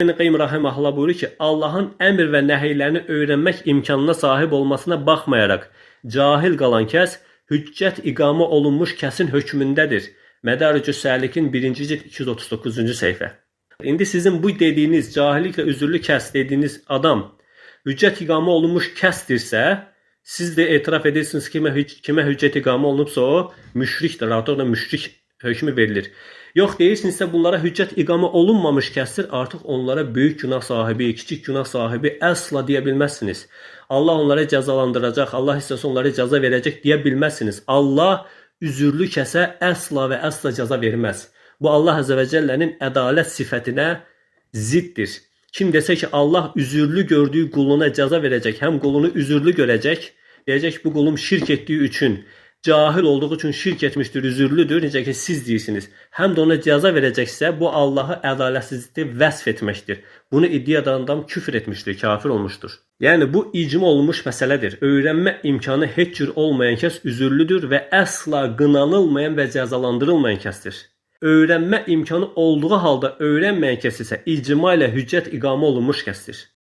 İbn Qayyim rahimehullah buyurur ki, Allah'ın emir ve nehirlerini öğrenmek imkanına sahip olmasına bakmayarak cahil qalan kəs hüccət iqamə olunmuş kəsin hökmündədir. Mədaricü Səlik'in 1. cilt 239. səhifə. İndi sizin bu dediğiniz cahilliklə üzürlü kəs dediğiniz adam hüccət iqamə olunmuş kəsdirsə, siz de etiraf edirsiniz ki, kimə hüccət iqamə olunubsa o müşrikdir. Artıq da müşrik hökmü verilir. Yox deyirsinizsə bunlara hüccət iqamə olunmamış kəsdir, artıq onlara böyük günah sahibi, kiçik günah sahibi əsla deyə bilməzsiniz. Allah onları cəzalandıracaq, Allah istəsə onları cəza verəcək deyə bilməzsiniz. Allah üzürlü kəsə əsla və əsla cəza verməz. Bu Allah Azze ve Celle'nin ədalət sifətinə ziddir. Kim desə ki Allah üzürlü gördüyü quluna cəza verəcək, həm qulunu üzürlü görəcək, deyəcək bu qulum şirk etdiyi üçün, cahil olduğu üçün şirk etmişdir, üzürlüdür, necə ki siz deyirsiniz. Həm də ona cəza verəcəksə, bu Allahı ədalətsizliklə vəsf etməkdir. Bunu iddia edən adam küfr etmişdir, kafir olmuşdur. Yəni bu icma olmuş məsələdir. Öyrənmə imkanı heç cür olmayan kəs üzürlüdür və əsla qınanılmayan və cəzalandırılmayan kəsdir. Öyrənmə imkanı olduğu halda öyrənməyən kəs isə icma ilə hüccət iqamə olunmuş kəsdir.